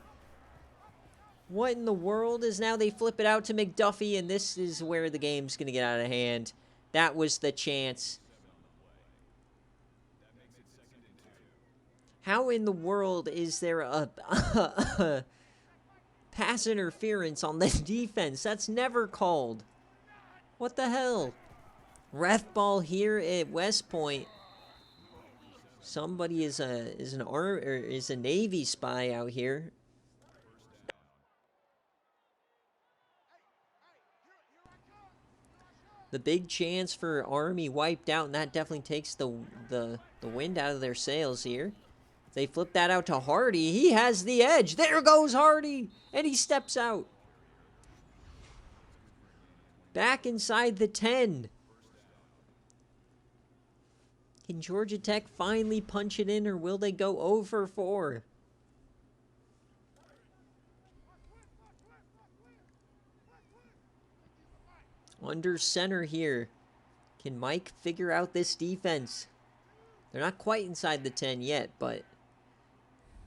What in the world is now they flip it out to McDuffie, and this is where the game's going to get out of hand. That was the chance. How in the world is there a pass interference on the defense? That's never called. What the hell? Ref ball here at West Point. Somebody is a Navy spy out here. The big chance for Army wiped out, and that definitely takes the wind out of their sails here. They flip that out to Hardy. He has the edge. There goes Hardy, and he steps out. Back inside the 10. Can Georgia Tech finally punch it in, or will they go 0 for 4? Under center here. Can Mike figure out this defense? They're not quite inside the 10 yet, but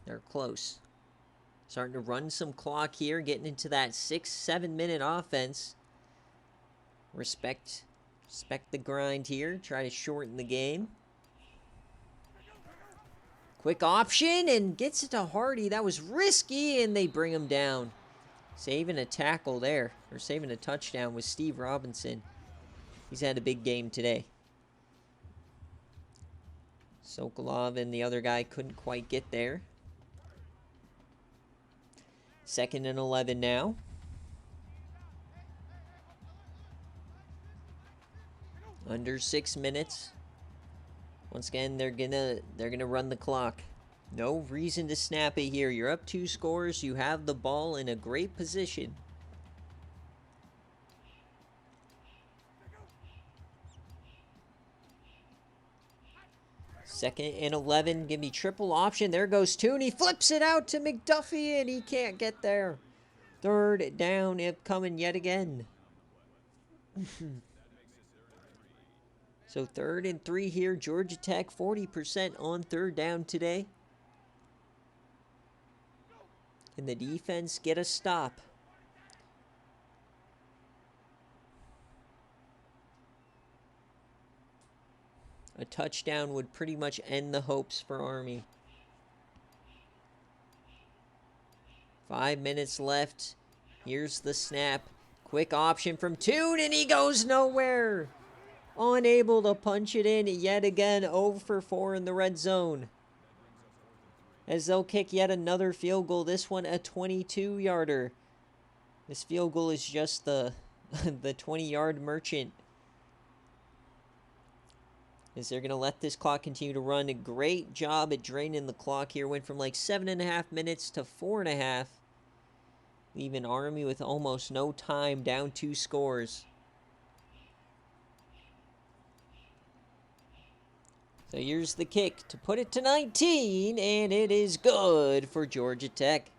they're close. Starting to run some clock here, getting into that 6-7 minute offense. Respect the grind here. Try to shorten the game. Quick option, and gets it to Hardy. That was risky, and they bring him down. Saving a tackle there, or saving a touchdown, with Steve Robinson. He's had a big game today. Sokolov and the other guy couldn't quite get there. 2nd and 11 now. Under 6 minutes. Once again, they're gonna run the clock. No reason to snap it here. You're up 2 scores. You have the ball in a great position. Second and 11. Give me triple option. There goes Tooney. Flips it out to McDuffie, and he can't get there. 3rd down coming yet again. So 3rd and 3 here. Georgia Tech 40% on 3rd down today. Can the defense get a stop? A touchdown would pretty much end the hopes for Army. 5 minutes left. Here's the snap. Quick option from Toon, and he goes nowhere. Unable to punch it in yet again. 0 for 4 in the red zone. As they'll kick yet another field goal. This one a 22-yarder. This field goal is just the 20-yard merchant. As they're going to let this clock continue to run. A great job at draining the clock here. Went from like 7.5 minutes to 4.5. Leaving Army with almost no time. Down 2 scores. So here's the kick to put it to 19, and it is good for Georgia Tech.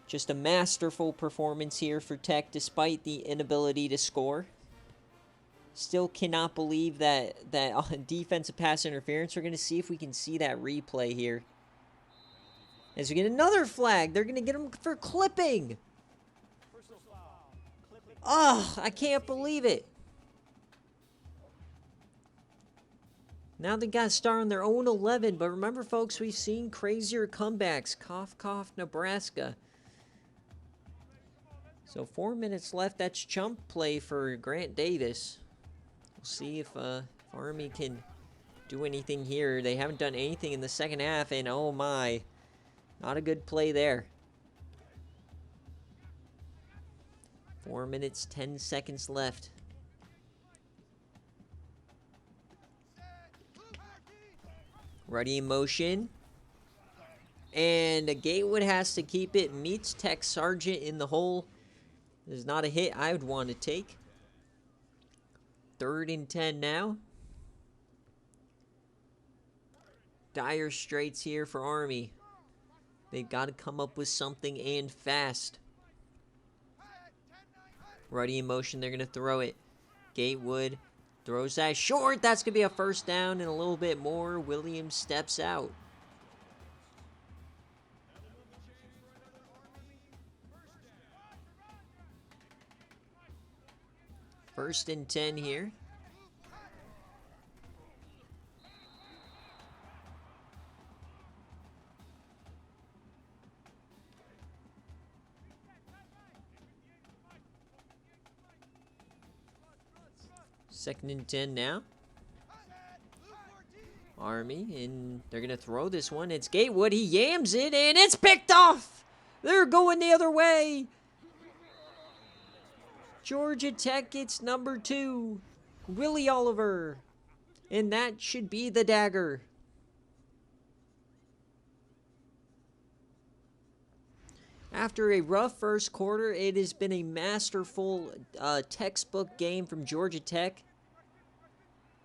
Just a masterful performance here for Tech despite the inability to score. Still cannot believe that defensive pass interference. We're going to see if we can see that replay here. As we get another flag, they're going to get him for clipping. Oh, I can't believe it. Now they got to start on their own 11. But remember, folks, we've seen crazier comebacks. Cough, cough, Nebraska. So 4 minutes left. That's chump play for Grant Davis. We'll see if Army can do anything here. They haven't done anything in the second half. And oh my, not a good play there. 4 minutes, 10 seconds left. Ready in motion. And Gatewood has to keep it. Meets Tech Sargent in the hole. This is not a hit I would want to take. 3rd and 10 now. Dire straits here for Army. They've got to come up with something, and fast. Ready in motion. They're going to throw it. Gatewood throws that short. That's going to be a 1st down and a little bit more. Williams steps out. First and 10 here. Second and 10 now. Army, and they're going to throw this one. It's Gatewood. He yams it, and it's picked off. They're going the other way. Georgia Tech gets number 2. Willie Oliver. And that should be the dagger. After a rough first quarter, it has been a masterful textbook game from Georgia Tech.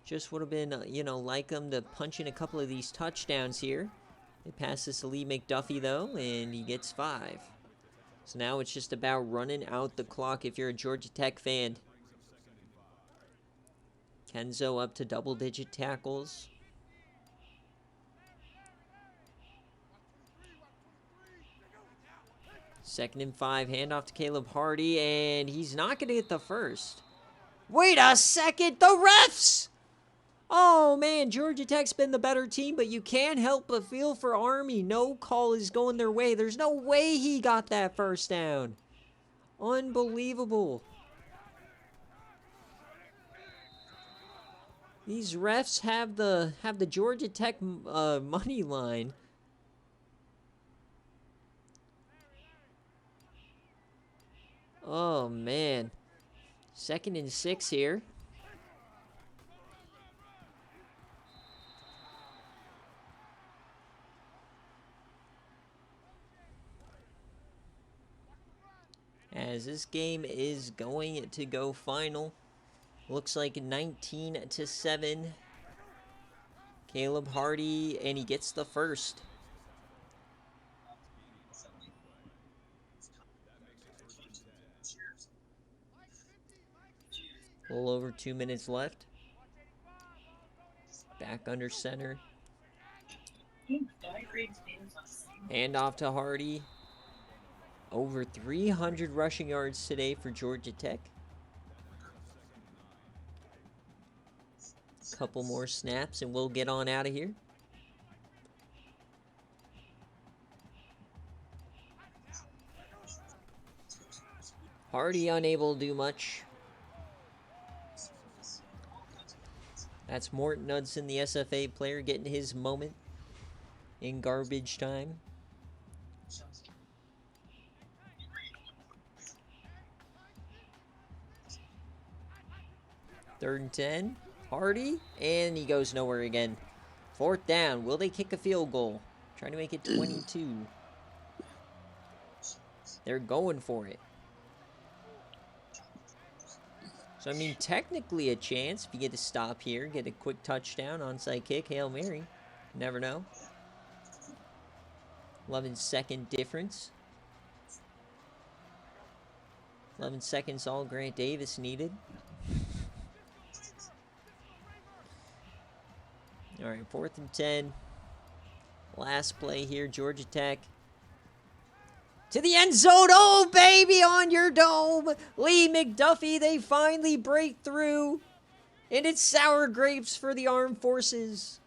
Just would have been, like them to punch in a couple of these touchdowns here. They pass this to Lee McDuffie, though, and he gets 5. So now it's just about running out the clock if you're a Georgia Tech fan. Kenzo up to double-digit tackles. Second and 5, handoff to Caleb Hardy, and he's not going to get the first. Wait a second, the refs! Oh, man, Georgia Tech's been the better team, but you can't help but feel for Army. No call is going their way. There's no way he got that first down. Unbelievable. These refs have the Georgia Tech money line. Oh, man. Second and 6 here. As this game is going to go final. Looks like 19-7. Caleb Hardy, and he gets the first. A little over 2 minutes left. Back under center. Hand off to Hardy. Over 300 rushing yards today for Georgia Tech. Couple more snaps and we'll get on out of here. Hardy unable to do much. That's Morton Knudsen, the SFA player, getting his moment in garbage time. Third and 10. Hardy, and he goes nowhere again. Fourth down. Will they kick a field goal? Trying to make it 22. They're going for it. So, I mean, technically a chance if you get to stop here, get a quick touchdown, onside kick, Hail Mary. Never know. 11-second difference. 11 seconds all Grant Davis needed. All right, 4th and 10. Last play here, Georgia Tech. To the end zone. Oh, baby, on your dome. Lee McDuffie, they finally break through. And it's sour grapes for the Armed Forces.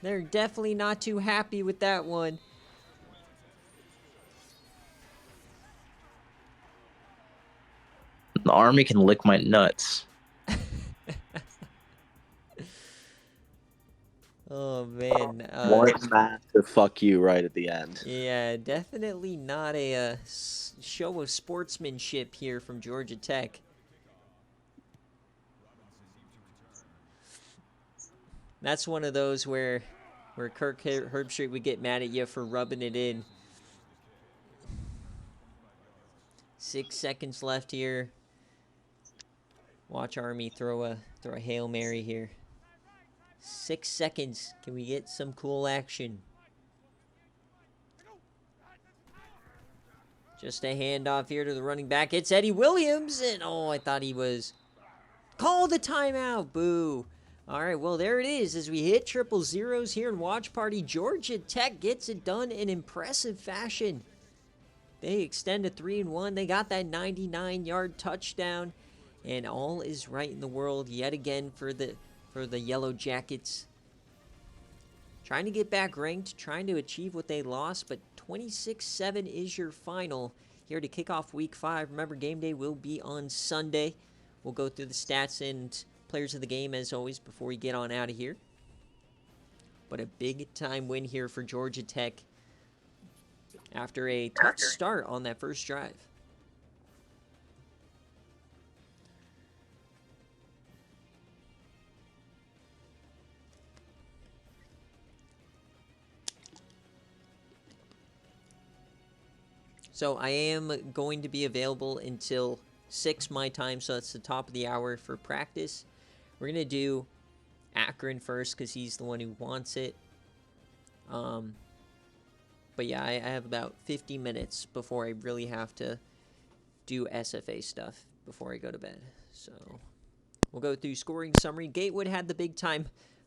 They're definitely not too happy with that one. The Army can lick my nuts. Oh, man. More massive fuck you right at the end. Yeah, definitely not a show of sportsmanship here from Georgia Tech. That's one of those where Kirk Herbstreit would get mad at you for rubbing it in. 6 seconds left here. Watch Army throw a Hail Mary here. 6 seconds. Can we get some cool action? Just a handoff here to the running back. It's Eddie Williams. And, oh, I thought he was... Call the timeout. Boo. All right, well, there it is. As we hit triple zeros here in Watch Party, Georgia Tech gets it done in impressive fashion. They extend to 3-1. They got that 99-yard touchdown. And all is right in the world yet again for the Yellow Jackets. Trying to get back ranked, trying to achieve what they lost, but 26-7 is your final here to kick off Week 5. Remember, game day will be on Sunday. We'll go through the stats and players of the game, as always, before we get on out of here. But a big-time win here for Georgia Tech. after a tough start on that first drive. So I am going to be available until 6 my time, so that's the top of the hour for practice. We're going to do Akron first because he's the one who wants it. But yeah, I have about 50 minutes before I really have to do SFA stuff before I go to bed. So we'll go through scoring summary. Gatewood had the big time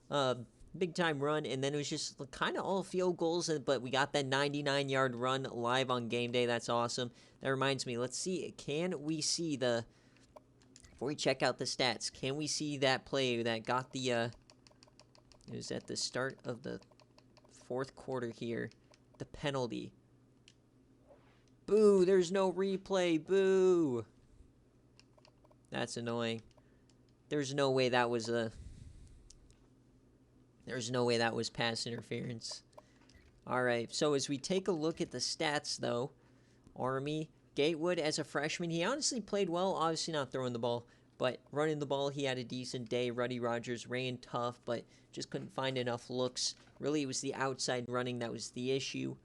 run, and then it was just kind of all field goals, but we got that 99-yard run live on game day. That's awesome. That reminds me, let's see, can we see the, before we check out the stats, can we see that play that got the, it was at the start of the fourth quarter here, the penalty. Boo, there's no replay, boo. That's annoying. There's no way that was pass interference. Alright, so as we take a look at the stats, though, Army, Gatewood as a freshman, he honestly played well, obviously not throwing the ball, but running the ball, he had a decent day. Ruddy Rogers ran tough, but just couldn't find enough looks. Really, it was the outside running that was the issue.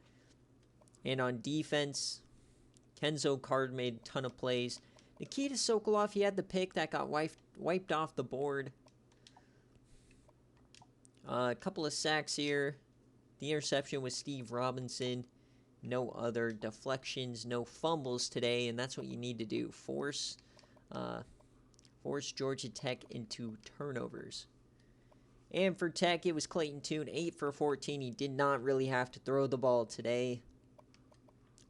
And on defense, Kenzo Card made a ton of plays. Nikita Sokolov, he had the pick that got wiped off the board. A couple of sacks here. The interception was Steve Robinson. No other deflections, no fumbles today, and that's what you need to do. Force Georgia Tech into turnovers. And for Tech, it was Clayton Tune, 8 for 14. He did not really have to throw the ball today.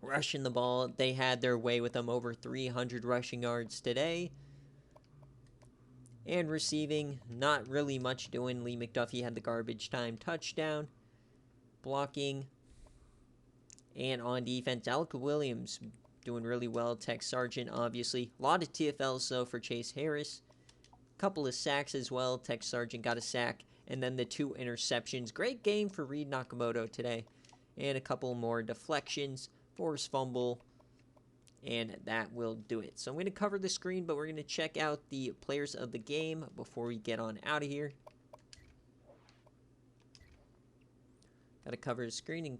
Rushing the ball, they had their way with him, over 300 rushing yards today. And receiving, not really much doing. Lee McDuffie had the garbage time touchdown. Blocking. And on defense, Alec Williams doing really well. Tech Sergeant, obviously. A lot of TFLs, though, for Chase Harris. Couple of sacks as well. Tech Sergeant got a sack. And then the 2 interceptions. Great game for Reed Nakamoto today. And a couple more deflections. Forced fumble. And that will do it. So I'm going to cover the screen, but we're going to check out the players of the game before we get on out of here. Got to cover the screen in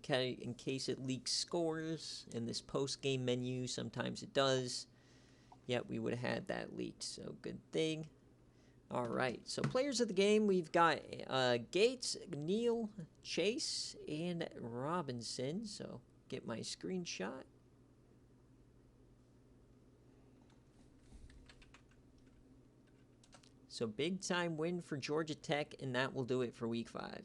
case it leaks scores in this post-game menu. Sometimes it does. Yep, we would have had that leaked, so good thing. All right, so players of the game, we've got Gates, Neal, Chase, and Robinson. So get my screenshot. So big time win for Georgia Tech, and that will do it for week 5.